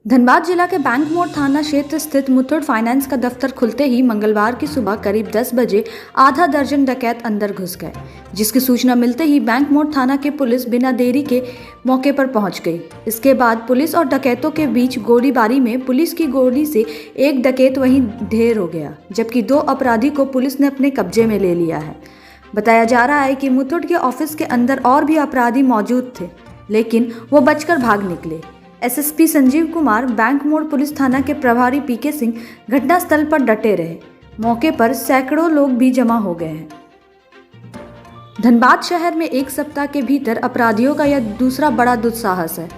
धनबाद जिला के बैंक मोड़ थाना क्षेत्र स्थित मुथूट फाइनेंस का दफ्तर खुलते ही मंगलवार की सुबह करीब 10 बजे आधा दर्जन डकैत अंदर घुस गए, जिसकी सूचना मिलते ही बैंक मोड़ थाना की पुलिस बिना देरी के मौके पर पहुंच गई। इसके बाद पुलिस और डकैतों के बीच गोलीबारी में पुलिस की गोली से एक डकैत वहीं ढेर हो गया, जबकि 2 अपराधी को पुलिस ने अपने कब्जे में ले लिया है। बताया जा रहा है कि मुथूट के ऑफिस के अंदर और भी अपराधी मौजूद थे, लेकिन वो बचकर भाग निकले। एसएसपी संजीव कुमार, बैंक मोड़ पुलिस थाना के प्रभारी पीके सिंह घटनास्थल पर डटे रहे। मौके पर सैकड़ों लोग भी जमा हो गए हैं। धनबाद शहर में एक सप्ताह के भीतर अपराधियों का यह दूसरा बड़ा दुस्साहस है।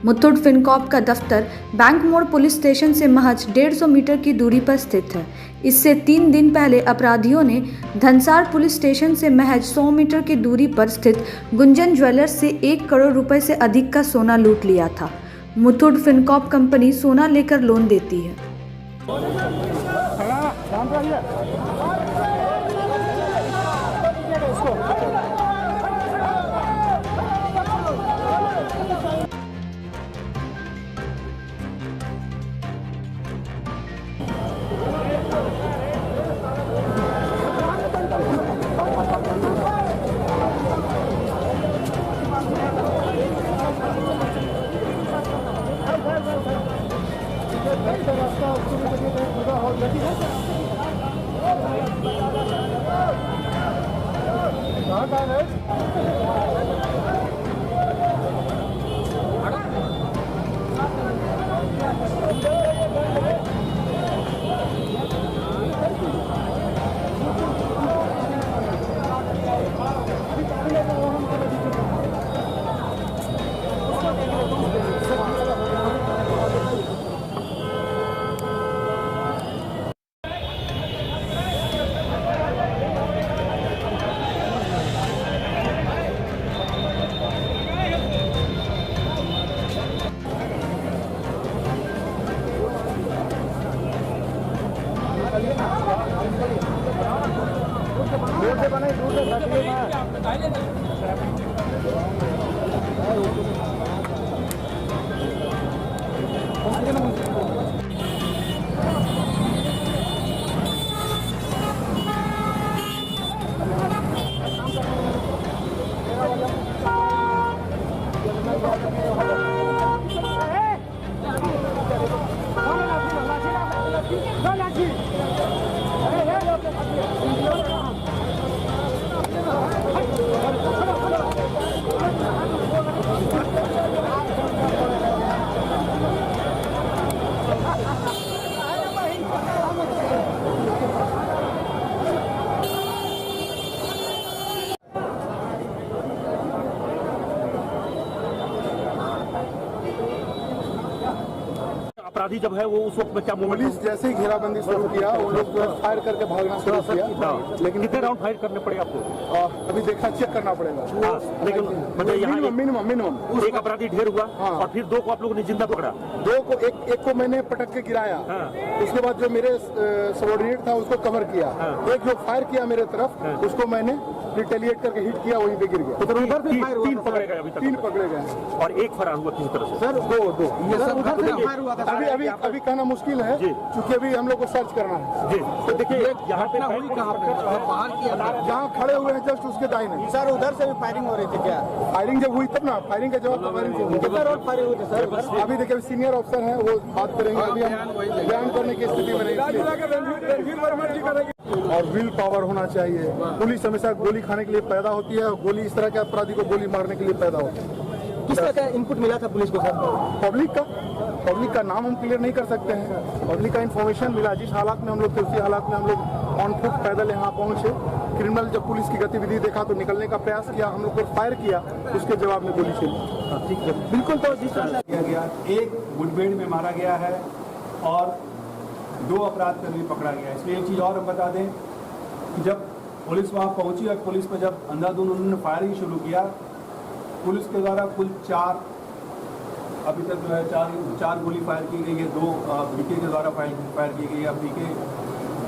मुथूट फिनकॉर्प का दफ्तर बैंक मोड़ पुलिस स्टेशन से महज 150 मीटर की दूरी पर स्थित है। इससे 3 दिन पहले अपराधियों ने धनसार पुलिस स्टेशन से महज 100 मीटर की दूरी पर स्थित गुंजन ज्वेलर्स से 1 करोड़ रुपए से अधिक का सोना लूट लिया था। मुथूट फिनकॉर्प कंपनी सोना लेकर लोन देती है। अपराधी जब है वो उस वक्त में क्या पुलिस जैसे ही घेराबंदी शुरू किया वो लोग फायर करके भागना शुरू किया। लेकिन कितने राउंड फायर करने पड़े आपको? अभी देखना चेक करना पड़ेगा। लेकिन मतलब यहाँ मिनिमम एक अपराधी ढेर हुआ। हाँ। और फिर 2 को आप लोगों ने जिंदा पकड़ा। 2 को एक को मैंने पटक के गिराया। हाँ। उसके बाद जो मेरे सबॉर्डिनेट था उसको कवर किया। हाँ। एक जो फायर किया मेरे तरफ उसको मैंने रिटेलिएट करके हिट किया, वहीं पे गिर गया। तो उधर से 3 पकड़े गए अभी तक? 3 पकड़े गए और 1 फरार हुआ किसी तरह से? सर दो अभी कहना मुश्किल है क्योंकि अभी हम लोग को सर्च करना है जी। तो देखिए यहाँ पे जहाँ खड़े हुए हैं जस्ट उसके दाहिने। सर उधर से भी फायरिंग हो रही थी क्या? फायरिंग जब हुई तब ना, फायरिंग का जवाब फायरिंग से फायरिंग हुई थी सर। अभी देखिए सीनियर ऑफिसर हैं वो बात करेंगे, अभी हम बयान करने की स्थिति में नहीं। और विल पावर होना चाहिए। पुलिस हमेशा गोली खाने के लिए पैदा होती है, गोली इस तरह के अपराधी को गोली मारने के लिए पैदा होती है। किस तरह का इनपुट मिला था पुलिस को सर? पब्लिक का नाम हम क्लियर नहीं कर सकते हैं। पब्लिक का इन्फॉर्मेशन मिला, जिस हालात में हम लोग थे उसी हालात में हम लोग ऑन फुट पैदल यहाँ पहुँचे। क्रिमिनल जब पुलिस की गतिविधि देखा तो निकलने का प्रयास किया, हम लोग को फायर किया, उसके जवाब में गोली चली। ठीक है, बिल्कुल। तो जिस तरह किया गया, एक मुठभेड़ में मारा गया है और 2 अपराध कर्मी पकड़ा गया। इसलिए एक चीज़ और हम बता दें कि जब पुलिस वहाँ पहुँची और पुलिस पर जब अंधाधुंध उन्होंने फायरिंग शुरू किया, पुलिस के द्वारा कुल 4 अभी तक जो है 4 गोली फायर की गई है। 2 पीके के द्वारा फायर की गई है। पीके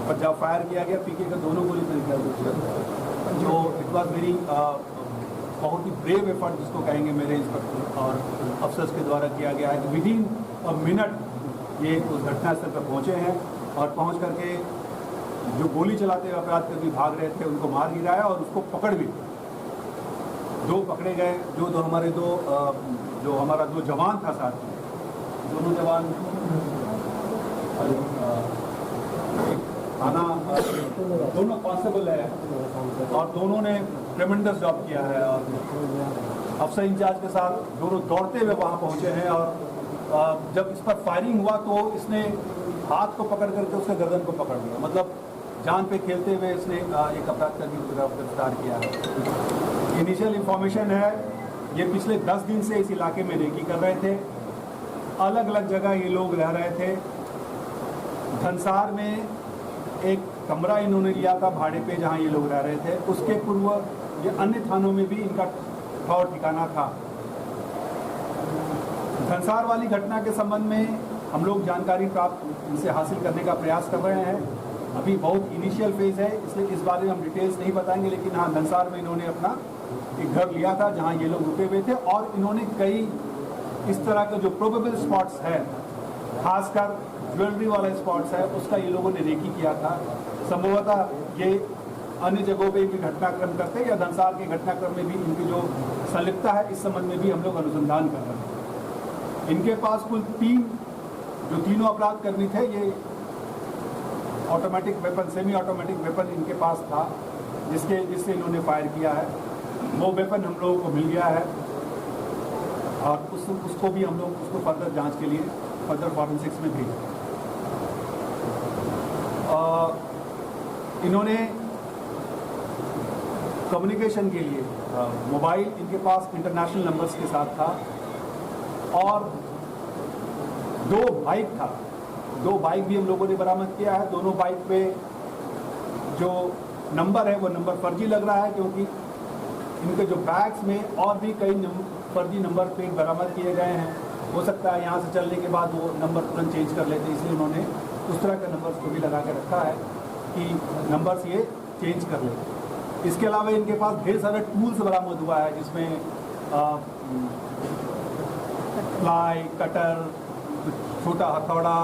पर जब फायर किया गया, पीके का दोनों गोली मिल गया। जो इट वॉज वेरी बहुत ही ब्रेव एफर्ट जिसको कहेंगे मेरे इंस्पेक्टर और अफसर्स के द्वारा किया गया है। विदिन और मिनट ये उस घटनास्थल पर पहुंचे हैं और पहुंच करके जो गोली चलाते हुए अपराधी भाग रहे थे उनको मार गिराया और उसको पकड़ भी 2 पकड़े गए। जो हमारा 2 जवान था साथ में, दोनों जवान थाना दोनों कांस्टेबल है और दोनों ने ट्रेमेंडस जॉब किया है और अफसर इंचार्ज के साथ दोनों दौड़ते हुए वहाँ पहुँचे हैं। और जब इस पर फायरिंग हुआ तो इसने हाथ को पकड़ करके उसके गर्दन को पकड़ लिया, मतलब जान पे खेलते हुए इसने एक अपराधी को गिरफ्तार किया है। इनिशियल इंफॉर्मेशन है ये पिछले 10 दिन से इस इलाके में रेकी कर रहे थे, अलग अलग जगह ये लोग रह रहे थे। धनसार में एक कमरा इन्होंने लिया था भाड़े पे जहां ये लोग रह रहे थे, उसके पूर्व ये अन्य थानों में भी इनका ठौर ठिकाना था। धनसार वाली घटना के संबंध में हम लोग जानकारी प्राप्त इनसे हासिल करने का प्रयास कर रहे हैं। अभी बहुत इनिशियल फेज है इसलिए इस बारे में हम डिटेल्स नहीं बताएंगे, लेकिन हाँ धनसार में इन्होंने अपना एक घर लिया था जहां ये लोग रुके हुए थे और इन्होंने कई इस तरह के जो प्रोबेबल स्पॉट्स हैं, खासकर ज्वेलरी वाला स्पॉट्स है, उसका ये लोगों ने रेकी किया था। संभवतः ये अन्य जगहों पे भी घटनाक्रम करते या धनसार के घटनाक्रम में भी इनकी जो संलिप्तता है इस संबंध में भी हम लोग अनुसंधान कर रहे हैं। इनके पास कुल 3 जो तीनों अपराध कर्मी थे, ये automatic weapon, semi automatic weapon इनके पास था जिससे इन्होंने फायर किया है। वो वेपन हम लोगों को मिल गया है और उसको भी हम लोग उसको फर्दर जांच के लिए फर्दर फॉरेंसिक्स में भेजा। इन्होंने कम्युनिकेशन के लिए मोबाइल इनके पास इंटरनेशनल नंबर्स के साथ था और 2 बाइक था, 2 बाइक भी हम लोगों ने बरामद किया है। दोनों बाइक पे जो नंबर है वो नंबर फर्जी लग रहा है, क्योंकि इनके जो बैग्स में और भी कई फर्जी नंबर प्लेट बरामद किए गए हैं। हो सकता है यहाँ से चलने के बाद वो नंबर तुरंत चेंज कर लेते, इसलिए उन्होंने उस तरह के नंबर्स को भी लगा के रखा है कि नंबर्स ये चेंज कर लेते। इसके अलावा इनके पास ढेर सारे टूल्स बरामद हुआ है, जिसमें प्लाई, कटर, छोटा हथौड़ा,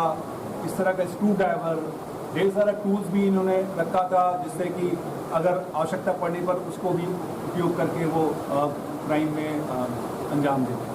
इस तरह का स्क्रू ड्राइवर, ढेर सारा टूल्स भी इन्होंने रखा था, जिससे कि अगर आवश्यकता पड़ने पर उसको भी उपयोग करके वो क्राइम में अंजाम देते।